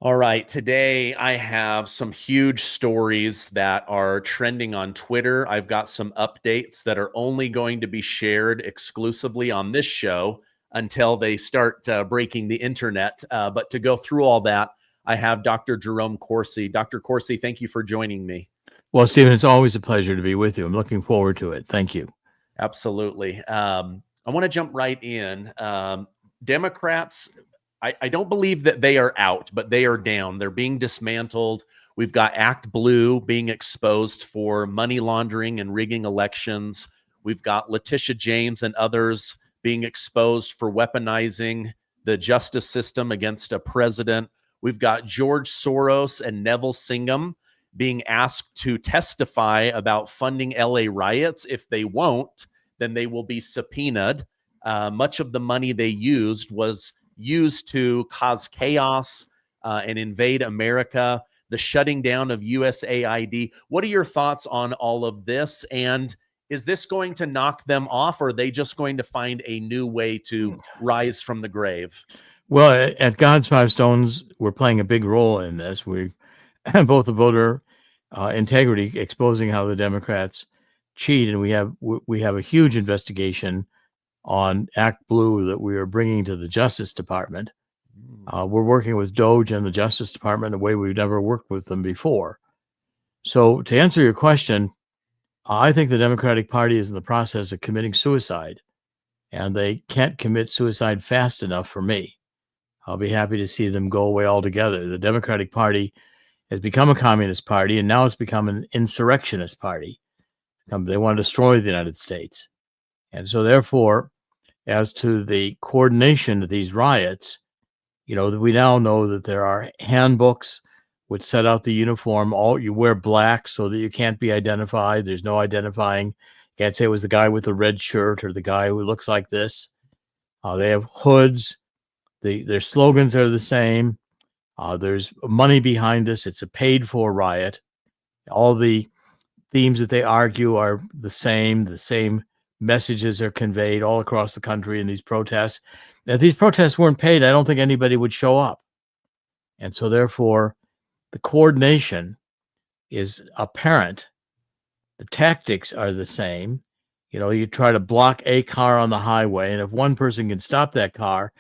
All right, today I have some huge stories that are trending on Twitter. I've got some updates that are only going to be shared exclusively on this show until they start breaking the internet. But to go through all that, I have Dr. Jerome Corsi. Dr. Corsi, thank you for joining me. Well, Stephen, it's always a pleasure to be with you. I'm looking forward to it. Thank you. Absolutely. I want to jump right in. Democrats, I don't believe that they are out, but they are down. They're being dismantled. We've got ActBlue being exposed for money laundering and rigging elections. We've got Letitia James and others being exposed for weaponizing the justice system against a president. We've got George Soros and Nevill Singham being asked to testify about funding LA riots. If they won't, then they will be subpoenaed. Much of the money they used was used to cause chaos and invade America, the shutting down of USAID. What are your thoughts on all of this? And is this going to knock them off, or are they just going to find a new way to rise from the grave? Well, at God's Five Stones, we're playing a big role in this. We both the voter integrity, exposing how the Democrats cheat, and we have a huge investigation on ActBlue that we are bringing to the Justice Department. We're working with DOGE and the Justice Department in a way we've never worked with them before. So, to answer your question, I think the Democratic Party is in the process of committing suicide, and they can't commit suicide fast enough for me. I'll be happy to see them go away altogether. The Democratic Party has become a communist party, and now it's become an insurrectionist party. They want to destroy the United States. And so, therefore, as to the coordination of these riots, we now know that there are handbooks which set out the uniform. You wear black so that you can't be identified. There's no identifying. You can't say it was the guy with the red shirt or the guy who looks like this. They have hoods. Their slogans are the same. There's money behind this. It's a paid-for riot. All the themes that they argue are the same. The same messages are conveyed all across the country in these protests. If these protests weren't paid, I don't think anybody would show up. And so, therefore, the coordination is apparent. The tactics are the same. You try to block a car on the highway, and if one person can stop that car,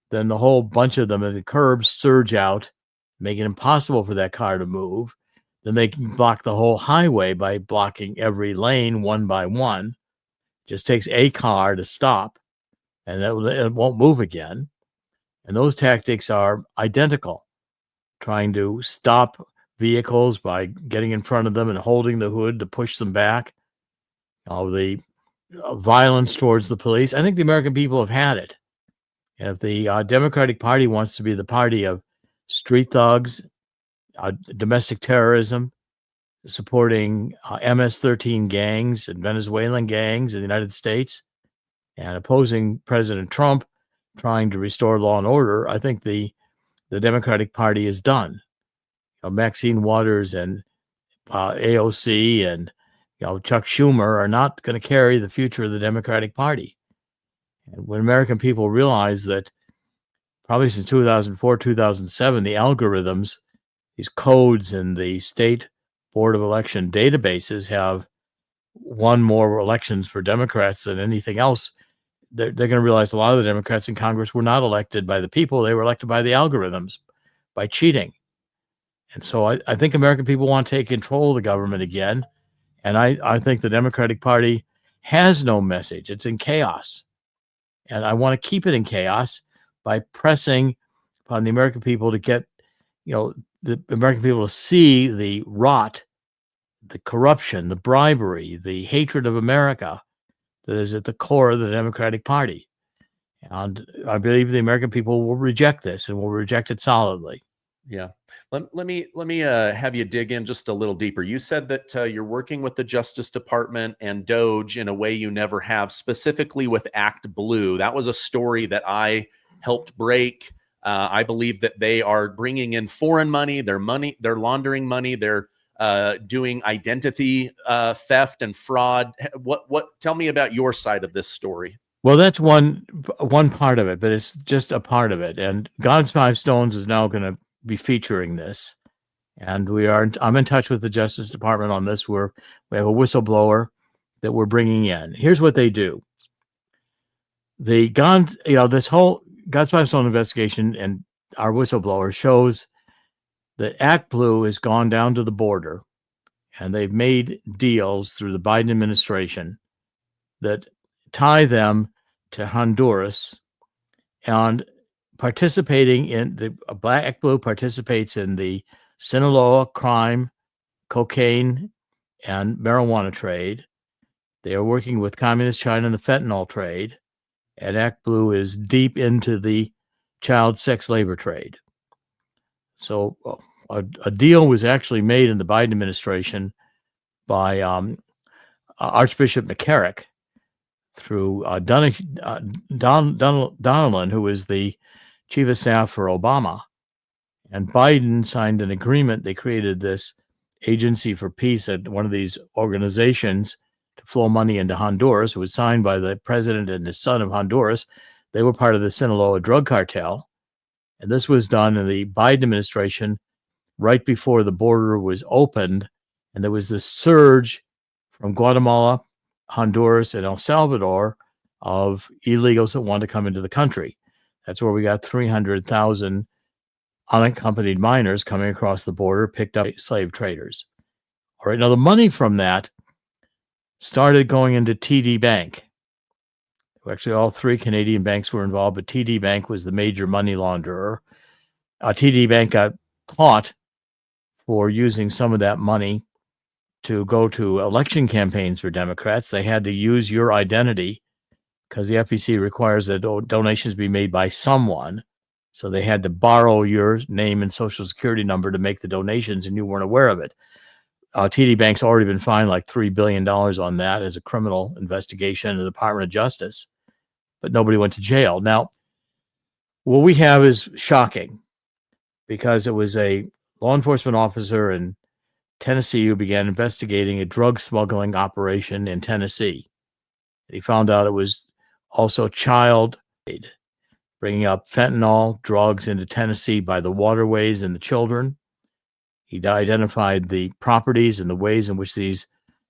then the whole bunch of them at the curbs surge out, make it impossible for that car to move. Then they can block the whole highway by blocking every lane one by one. It just takes a car to stop, and it won't move again. And those tactics are identical, trying to stop vehicles by getting in front of them and holding the hood to push them back. The violence towards the police. I think the American people have had it. And if the Democratic Party wants to be the party of street thugs, domestic terrorism, supporting MS-13 gangs and Venezuelan gangs in the United States, and opposing President Trump, trying to restore law and order, I think the Democratic Party is done. Maxine Waters and AOC and Chuck Schumer are not going to carry the future of the Democratic Party. And when American people realize that probably since 2004, 2007, the algorithms, these codes in the state board of election databases have won more elections for Democrats than anything else, they're going to realize a lot of the Democrats in Congress were not elected by the people. They were elected by the algorithms, by cheating. And so I think American people want to take control of the government again. And I think the Democratic Party has no message. It's in chaos. And I want to keep it in chaos by pressing upon the American people to get, the American people to see the rot, the corruption, the bribery, the hatred of America that is at the core of the Democratic Party. And I believe the American people will reject this and will reject it solidly. Yeah. Let me have you dig in just a little deeper. You said that you're working with the Justice Department and DOGE in a way you never have, specifically with ActBlue. That was a story that I helped break. I believe that they are bringing in foreign money. They're laundering money. They're doing identity theft and fraud. Tell me about your side of this story. Well, that's one part of it, but it's just a part of it. And God's Five Stones is now going to be featuring this. And I'm in touch with the Justice Department on this. We have a whistleblower that we're bringing in. Here's what they do. This whole God's Five-Stone investigation and our whistleblower shows that ActBlue has gone down to the border and they've made deals through the Biden administration that tie them to Honduras, and participating in the ActBlue participates in the Sinaloa crime, cocaine, and marijuana trade. They are working with Communist China in the fentanyl trade, and ActBlue is deep into the child sex labor trade. So a deal was actually made in the Biden administration by Archbishop McCarrick through Donilon, who was the chief of staff for Obama. And Biden signed an agreement. They created this agency for peace at one of these organizations to flow money into Honduras. It was signed by the president and his son of Honduras. They were part of the Sinaloa drug cartel. And this was done in the Biden administration right before the border was opened. And there was this surge from Guatemala, Honduras, and El Salvador of illegals that wanted to come into the country. That's where we got 300,000 unaccompanied minors coming across the border, picked up slave traders. All right, now the money from that started going into TD Bank. Actually, all three Canadian banks were involved, but TD Bank was the major money launderer. TD Bank got caught for using some of that money to go to election campaigns for Democrats. They had to use your identity because the FEC requires that donations be made by someone. So they had to borrow your name and social security number to make the donations, and you weren't aware of it. TD Bank's already been fined like $3 billion on that as a criminal investigation in the Department of Justice, but nobody went to jail. Now, what we have is shocking because it was a law enforcement officer in Tennessee who began investigating a drug smuggling operation in Tennessee. He found out it was also child aid, bringing up fentanyl drugs into Tennessee by the waterways and the children. He identified the properties and the ways in which these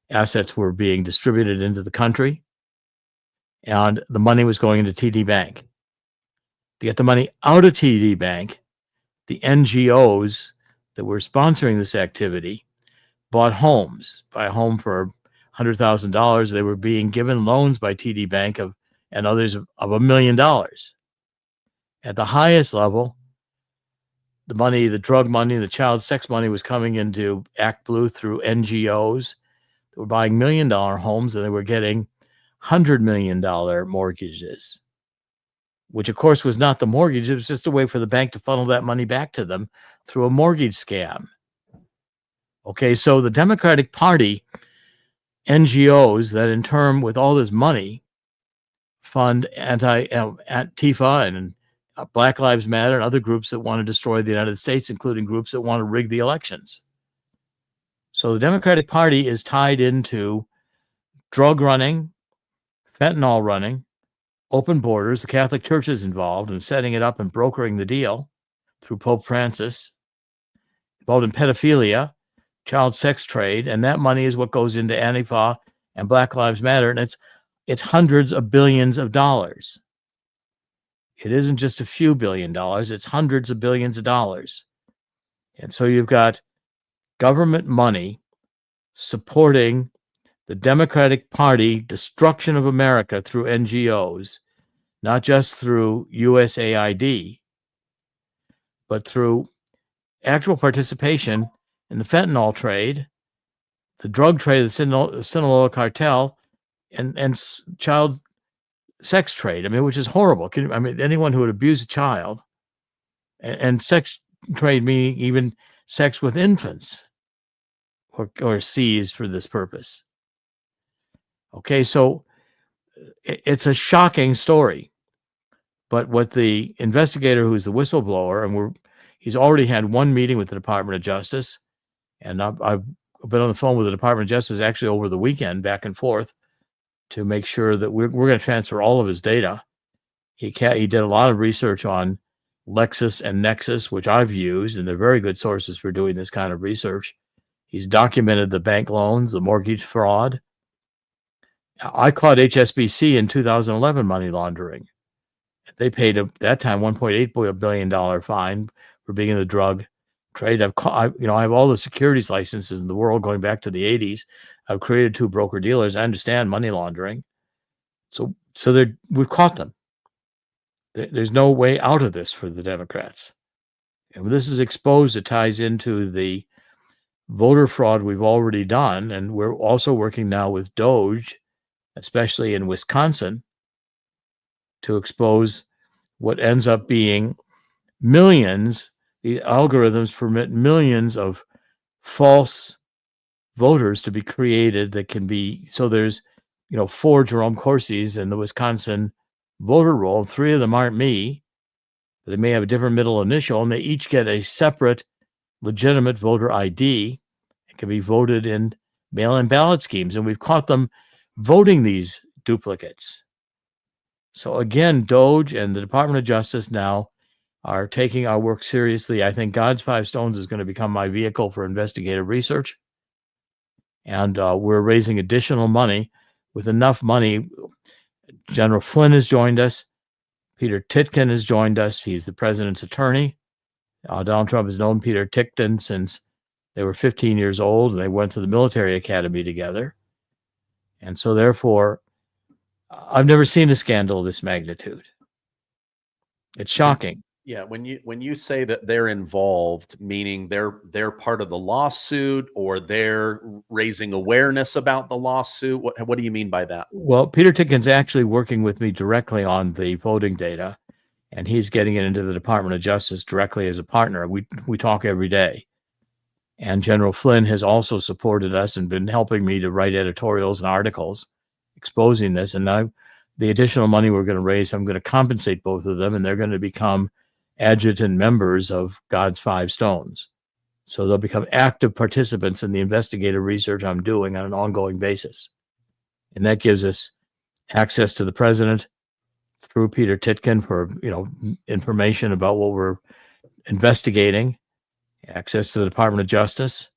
assets were being distributed into the country. And the money was going into TD Bank. To get the money out of TD Bank, the NGOs that were sponsoring this activity bought homes. Buy a home for $100,000. They were being given loans by TD Bank and others of $1 million. At the highest level, the money, the drug money, the child sex money was coming into ActBlue through NGOs that were buying $1 million homes, and they were getting $100 million mortgages, which of course was not the mortgage. It was just a way for the bank to funnel that money back to them through a mortgage scam. Okay, so the Democratic Party NGOs that in turn with all this money fund Antifa and Black Lives Matter and other groups that want to destroy the United States, including groups that want to rig the elections. So the Democratic Party is tied into drug running, fentanyl running, open borders. The Catholic Church is involved in setting it up and brokering the deal through Pope Francis, involved in pedophilia, child sex trade, and that money is what goes into Antifa and Black Lives Matter, and it's hundreds of billions of dollars. It isn't just a few $1 billion, it's hundreds of billions of dollars. And so you've got government money supporting the Democratic Party destruction of America through NGOs, not just through USAID, but through actual participation in the fentanyl trade, the drug trade, the Sinaloa cartel, and child sex trade. I mean, which is horrible. Anyone who would abuse a child, and sex trade meaning even sex with infants, or seized for this purpose. Okay, so it's a shocking story. But what the investigator, who's the whistleblower, and he's already had one meeting with the Department of Justice, and I've been on the phone with the Department of Justice actually over the weekend, back and forth, to make sure that we're going to transfer all of his data. He did a lot of research on Lexis and Nexus, which I've used, and they're very good sources for doing this kind of research. He's documented the bank loans, the mortgage fraud. I caught HSBC in 2011 money laundering. They paid at that time $1.8 billion fine for being in the drug trade. I have all the securities licenses in the world going back to the 80s. I've created 2 broker dealers. I understand money laundering. So we've caught them. There's no way out of this for the Democrats. And when this is exposed, it ties into the voter fraud we've already done. And we're also working now with DOGE, especially in Wisconsin, to expose what ends up being millions. The algorithms permit millions of false voters to be created that can be, so there's, 4 Jerome Corsis in the Wisconsin voter roll. 3 of them aren't me. They may have a different middle initial, and they each get a separate legitimate voter ID. It can be voted in mail-in ballot schemes, and we've caught them voting these duplicates. So again, DOGE and the Department of Justice now are taking our work seriously. I think God's Five Stones is going to become my vehicle for investigative research. And we're raising additional money. With enough money, General Flynn has joined us. Peter Ticktin has joined us. He's the president's attorney. Donald Trump has known Peter Ticktin since they were 15 years old, and they went to the military academy together. And so therefore, I've never seen a scandal of this magnitude. It's shocking. Yeah, when you say that they're involved, meaning they're part of the lawsuit or they're raising awareness about the lawsuit, what do you mean by that? Well, Peter Ticktin's actually working with me directly on the voting data, and he's getting it into the Department of Justice directly as a partner. We talk every day. And General Flynn has also supported us and been helping me to write editorials and articles exposing this. And now the additional money we're going to raise, I'm going to compensate both of them, and they're going to become adjutant members of God's Five Stones. So they'll become active participants in the investigative research I'm doing on an ongoing basis. And that gives us access to the president through Peter Ticktin for, information about what we're investigating, access to the Department of Justice,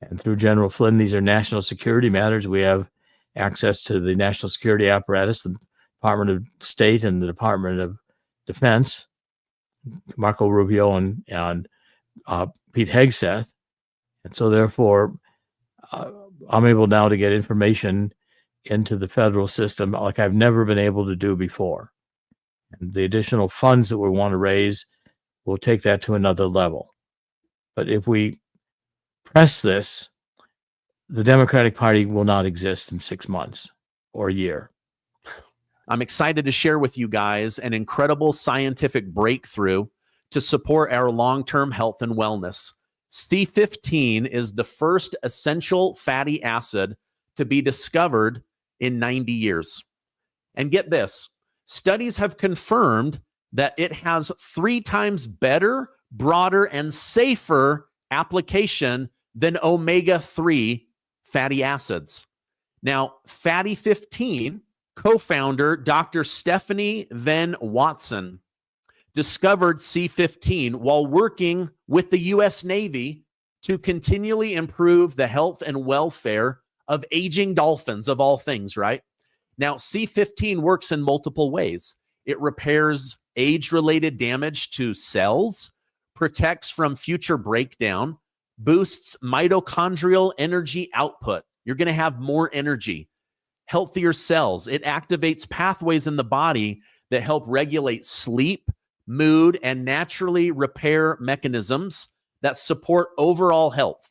and through General Flynn, these are national security matters. We have access to the national security apparatus, the Department of State and the Department of Defense, Marco Rubio and Pete Hegseth. And so therefore, I'm able now to get information into the federal system like I've never been able to do before. And the additional funds that we want to raise will take that to another level. But if we press this, the Democratic Party will not exist in 6 months or a year. I'm excited to share with you guys an incredible scientific breakthrough to support our long-term health and wellness. C15 is the first essential fatty acid to be discovered in 90 years. And get this, studies have confirmed that it has 3 times better, broader, and safer application than omega-3 fatty acids. Now, Fatty 15 co-founder Dr. Stephanie Venn Watson discovered C15 while working with the U.S. Navy to continually improve the health and welfare of aging dolphins, of all things, right? Now, C15 works in multiple ways. It repairs age-related damage to cells, protects from future breakdown, boosts mitochondrial energy output. You're going to have more energy, healthier cells. It activates pathways in the body that help regulate sleep, mood, and naturally repair mechanisms that support overall health.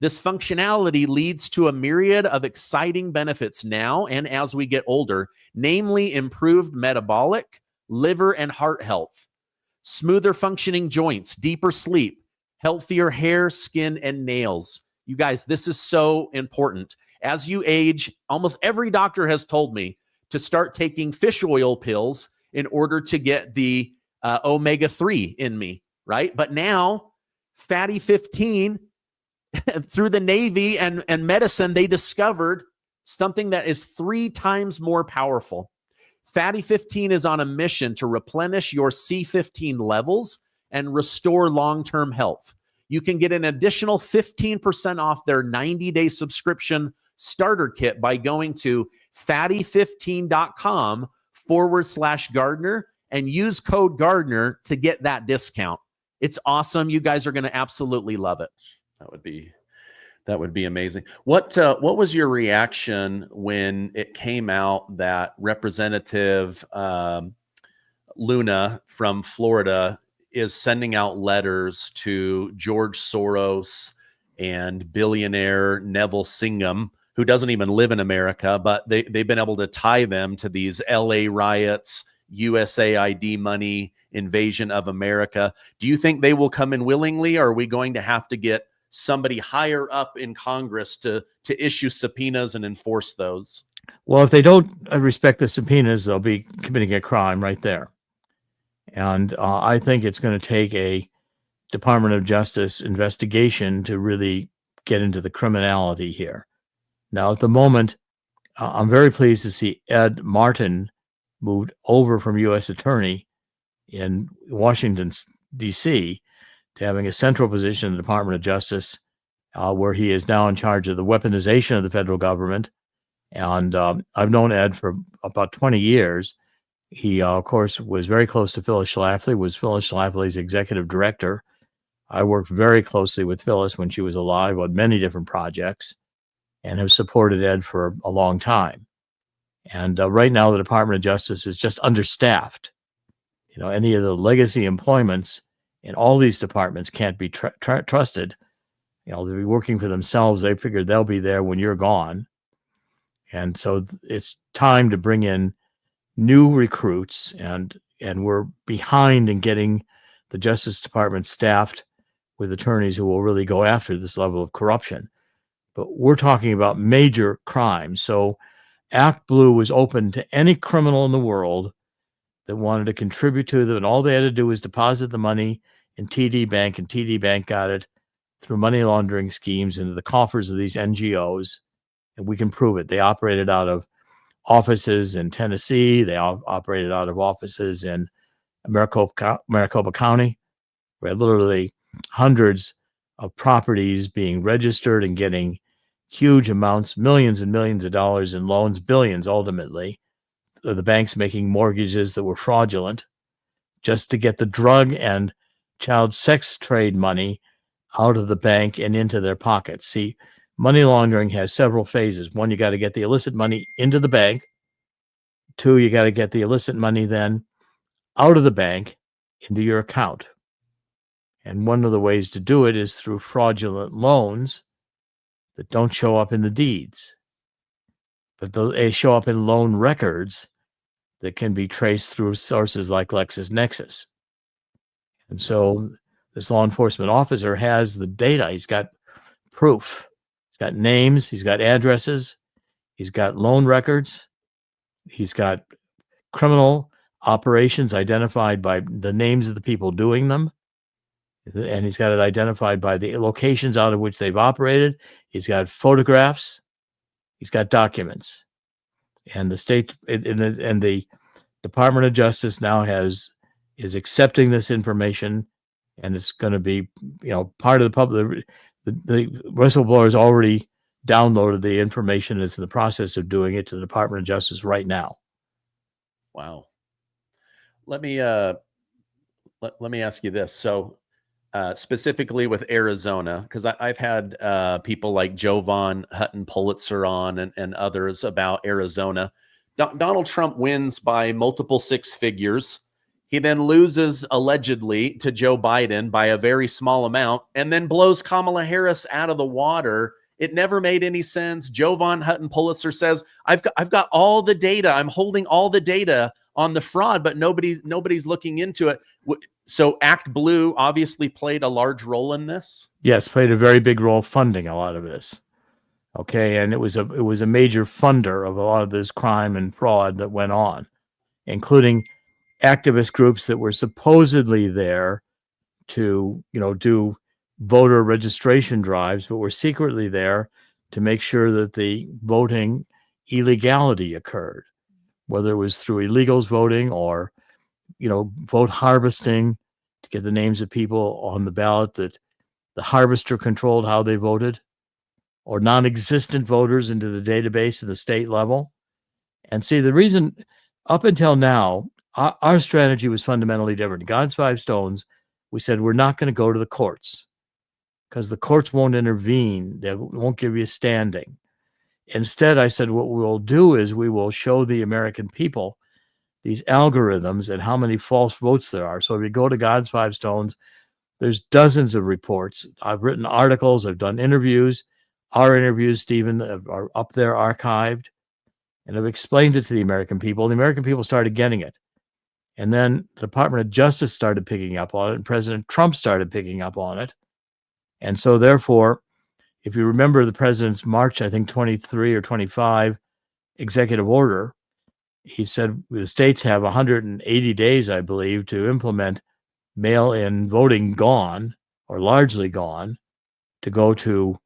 This functionality leads to a myriad of exciting benefits now and as we get older, namely improved metabolic, liver, and heart health, smoother functioning joints, deeper sleep, healthier hair, skin, and nails. You guys, this is so important. As you age, almost every doctor has told me to start taking fish oil pills in order to get the omega-3 in me, right? But now, Fatty 15, through the Navy and medicine, they discovered something that is 3 times more powerful. Fatty 15 is on a mission to replenish your C15 levels and restore long-term health. You can get an additional 15% off their 90-day subscription starter kit by going to fatty15.com/Gardner and use code Gardner to get that discount. It's awesome. You guys are going to absolutely love it. That would be amazing. What was your reaction when it came out that Representative Luna from Florida is sending out letters to George Soros and billionaire Nevill Singham, who doesn't even live in America, but they've been able to tie them to these LA riots, USAID money, invasion of America? Do you think they will come in willingly, or are we going to have to get somebody higher up in Congress to issue subpoenas and enforce those? Well, if they don't respect the subpoenas, they'll be committing a crime right there. And I think it's going to take a Department of Justice investigation to really get into the criminality here. Now, at the moment, I'm very pleased to see Ed Martin moved over from U.S. Attorney in Washington, D.C., to having a central position in the Department of Justice, where he is now in charge of the weaponization of the federal government. And I've known Ed for about 20 years. He, of course, was very close to Phyllis Schlafly, was Phyllis Schlafly's executive director. I worked very closely with Phyllis when she was alive on many different projects and have supported Ed for a long time. And right now, the Department of Justice is just understaffed. You know, any of the legacy employments in all these departments can't be trusted. You know, they'll be working for themselves. They figure they'll be there when you're gone. And so it's time to bring in new recruits, and we're behind in getting the Justice Department staffed with attorneys who will really go after this level of corruption. But we're talking about major crimes. So ActBlue was open to any criminal in the world that wanted to contribute to them, and all they had to do was deposit the money in TD Bank, and TD Bank got it through money laundering schemes into the coffers of these NGOs, and we can prove it. They operated out of offices in Tennessee. They operated out of offices in Maricopa County, where literally hundreds of properties being registered and getting huge amounts, millions and millions of dollars in loans, billions ultimately. The banks making mortgages that were fraudulent just to get the drug and child sex trade money out of the bank and into their pockets. See, money laundering has several phases. One, you got to get the illicit money into the bank. Two, you got to get the illicit money then out of the bank into your account. And one of the ways to do it is through fraudulent loans that don't show up in the deeds, but they show up in loan records that can be traced through sources like LexisNexis. And so this law enforcement officer has the data. He's got proof. He's got names. He's got addresses. He's got loan records. He's got criminal operations identified by the names of the people doing them. And he's got it identified by the locations out of which they've operated. He's got photographs. He's got documents. And the state and the Department of Justice now is accepting this information, and it's going to be, part of the public. The whistleblowers already downloaded the information. It's in the process of doing it to the Department of Justice right now. Wow. Let me ask you this. So specifically with Arizona, because I've had people like Jovan Hutton Pulitzer on and others about Arizona. Donald Trump wins by multiple six figures. He then loses allegedly to Joe Biden by a very small amount and then blows Kamala Harris out of the water. It never made any sense. Jovan Hutton Pulitzer says, I've got all the data. I'm holding all the data on the fraud, but nobody's looking into it. So ActBlue obviously played a large role in this. Yes, played a very big role funding a lot of this. Okay, and it was a major funder of a lot of this crime and fraud that went on, including activist groups that were supposedly there to, do voter registration drives, but were secretly there to make sure that the voting illegality occurred. whether it was through illegals voting or, vote harvesting to get the names of people on the ballot that the harvester controlled how they voted, or non-existent voters into the database at the state level. And see, the reason up until now, our strategy was fundamentally different. God's Five Stones, we said we're not going to go to the courts because the courts won't intervene. They won't give you standing. Instead, I said what we'll do is we will show the American people these algorithms and how many false votes there are. So if you go to God's Five Stones, there's dozens of reports. I've written articles. I've done interviews. Our interviews, Stephen, are up there archived. And I've explained it to the American people. The American people started getting it. And then the Department of Justice started picking up on it, and President Trump started picking up on it. And so therefore, if you remember the president's March, I think 23 or 25 executive order, he said the states have 180 days, I believe, to implement mail-in voting gone or largely gone, to go to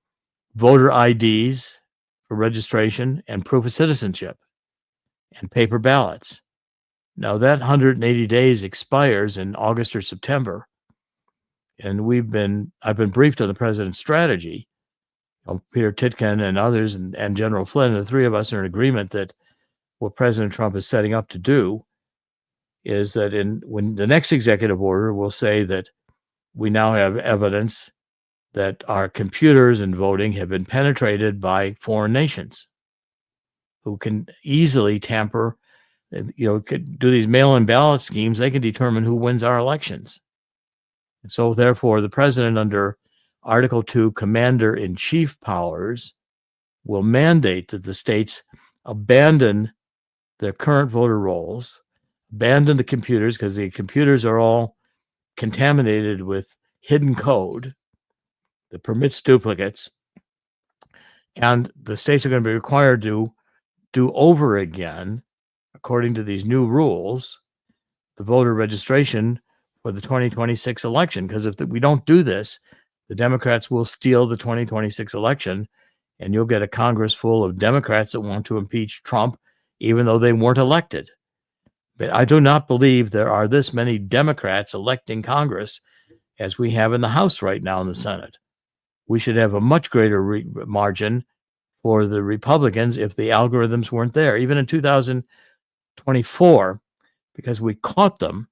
voter IDs for registration and proof of citizenship and paper ballots. Now that 180 days expires in August or September. And I've been briefed on the president's strategy. Peter Ticktin and others and General Flynn, the three of us are in agreement that what President Trump is setting up to do is that when the next executive order will say that we now have evidence that our computers and voting have been penetrated by foreign nations who can easily tamper, could do these mail-in ballot schemes. They can determine who wins our elections. And so therefore, the president, under Article 2 Commander-in-Chief powers, will mandate that the states abandon their current voter rolls, abandon the computers, because the computers are all contaminated with hidden code that permits duplicates, and the states are going to be required to do over again, according to these new rules, the voter registration for the 2026 election. Because if we don't do this, the Democrats will steal the 2026 election, and you'll get a Congress full of Democrats that want to impeach Trump, even though they weren't elected. But I do not believe there are this many Democrats electing Congress as we have in the House right now in the Senate. We should have a much greater margin for the Republicans if the algorithms weren't there. Even in 2024, because we caught them,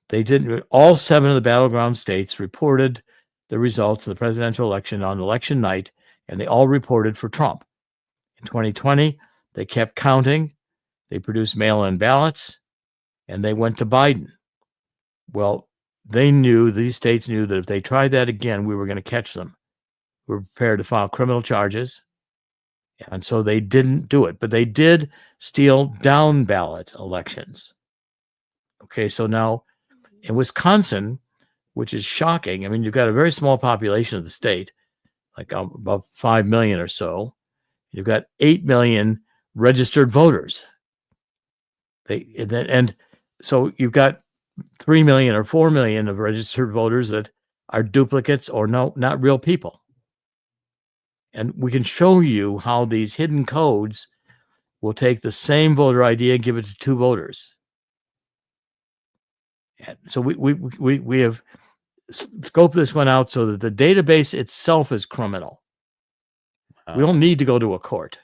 they didn't. All 7 of the battleground states reported the results of the presidential election on election night, and they all reported for Trump. In 2020, they kept counting. They produced mail-in ballots, and they went to Biden. Well, these states knew that if they tried that again, we were going to catch them. We were prepared to file criminal charges. And so they didn't do it, but they did steal down ballot elections. Okay, so now in Wisconsin, which is shocking, I mean, you've got a very small population of the state, like about 5 million or so. You've got 8 million registered voters. And so you've got 3 million or 4 million of registered voters that are duplicates or not real people. And we can show you how these hidden codes will take the same voter ID and give it to 2 voters. And so we have scoped this one out so that the database itself is criminal. We don't need to go to a court.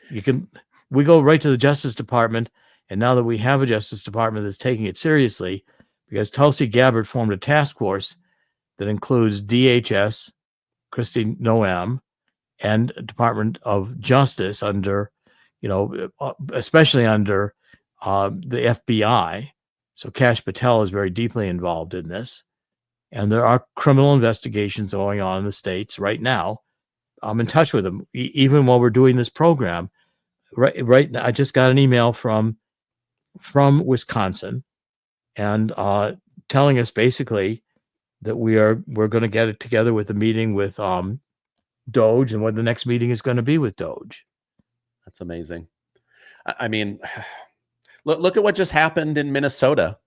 We go right to the Justice Department, and now that we have a Justice Department that's taking it seriously, because Tulsi Gabbard formed a task force that includes DHS, Kristi Noem, and Department of Justice under, especially under the FBI. So Kash Patel is very deeply involved in this. And there are criminal investigations going on in the states right now. I'm in touch with them, even while we're doing this program. Right now, I just got an email from Wisconsin, and telling us basically that we're going to get it together with a meeting with DOGE, and what the next meeting is going to be with DOGE. That's amazing. I mean, look at what just happened in Minnesota.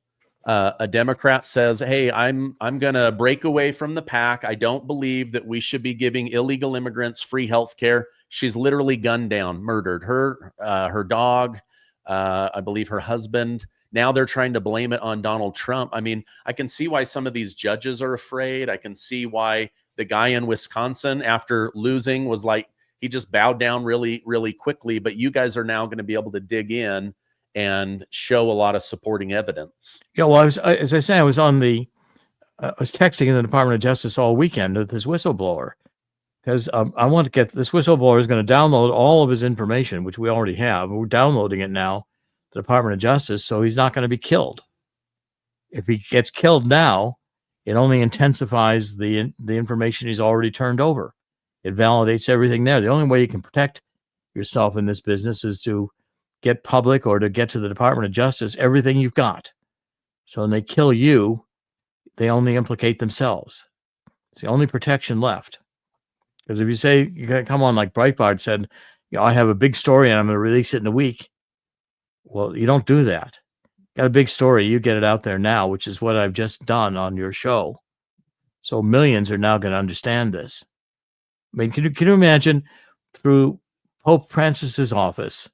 A Democrat says, "Hey, I'm going to break away from the pack. I don't believe that we should be giving illegal immigrants free health care. She's literally gunned down, murdered her dog, I believe her husband. Now they're trying to blame it on Donald Trump. I mean, I can see why some of these judges are afraid. I can see why the guy in Wisconsin, after losing, was like, he just bowed down really, really quickly. But you guys are now going to be able to dig in and show a lot of supporting evidence. Yeah, well, as I say, I was texting in the Department of Justice all weekend with this whistleblower, because I want to get this whistleblower is going to download all of his information, which we already have. We're downloading it now, the Department of Justice, so he's not going to be killed. If he gets killed now, it only intensifies the information he's already turned over. It validates everything there. The only way you can protect yourself in this business is to get public or to get to the Department of Justice everything you've got. So when they kill you, they only implicate themselves. It's the only protection left. Because if you say, you got to come on, like Breitbart said, I have a big story and I'm going to release it in a week. Well, you don't do that. Got a big story, you get it out there now, which is what I've just done on your show. So millions are now going to understand this. I mean, can you imagine, through Pope Francis's office,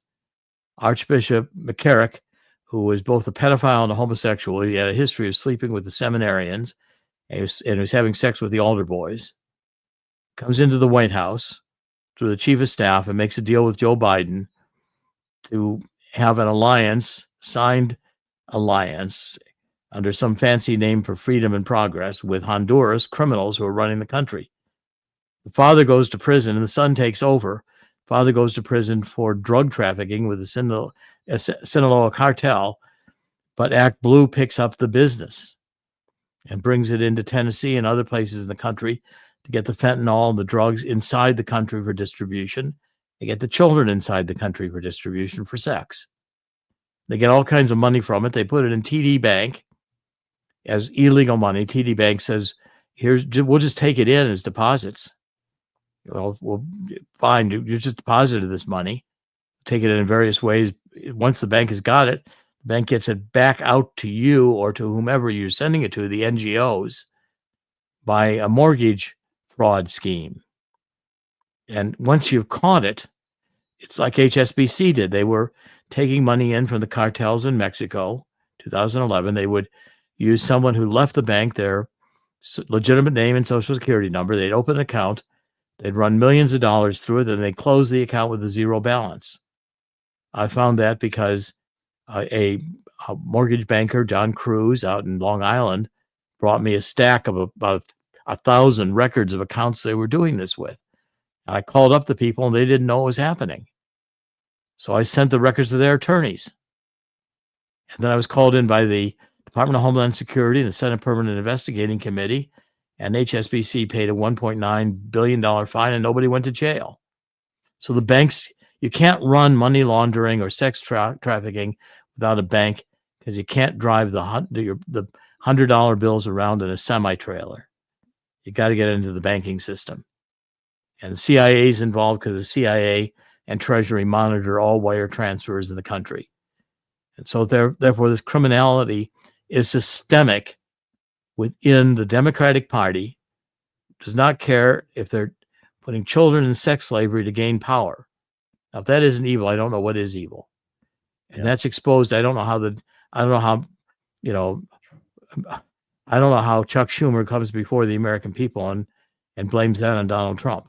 Archbishop McCarrick, who was both a pedophile and a homosexual, he had a history of sleeping with the seminarians, and he was having sex with the altar boys, comes into the White House through the chief of staff and makes a deal with Joe Biden to have an alliance, signed alliance, under some fancy name for freedom and progress, with Honduras criminals who are running the country. The father goes to prison and the son takes over. Father goes to prison for drug trafficking with the Sinaloa cartel, but ActBlue picks up the business and brings it into Tennessee and other places in the country to get the fentanyl and the drugs inside the country for distribution. They get the children inside the country for distribution for sex. They get all kinds of money from it. They put it in TD Bank as illegal money. TD Bank says, we'll just take it in as deposits. Well, fine, you just deposited this money. Take it in various ways. Once the bank has got it, the bank gets it back out to you or to whomever you're sending it to, the NGOs, by a mortgage fraud scheme. And once you've caught it, it's like HSBC did. They were taking money in from the cartels in Mexico, 2011. They would use someone who left the bank, their legitimate name and social security number. They'd open an account. They'd run millions of dollars through it, and they'd close the account with a zero balance. I found that because a mortgage banker, John Cruz, out in Long Island, brought me a stack of about 1,000 records of accounts they were doing this with. And I called up the people, and they didn't know what was happening. So I sent the records to their attorneys. And then I was called in by the Department of Homeland Security and the Senate Permanent Investigating Committee, and HSBC paid a $1.9 billion fine, and nobody went to jail. So the banks, you can't run money laundering or sex trafficking without a bank, because you can't drive the $100 bills around in a semi-trailer. You got to get into the banking system. And the CIA is involved because the CIA and Treasury monitor all wire transfers in the country. And so therefore, this criminality is systemic within the Democratic Party. Does not care if they're putting children in sex slavery to gain power. Now, if that isn't evil, I don't know what is evil. And that's exposed. I don't know how Chuck Schumer comes before the American people and blames that on Donald Trump.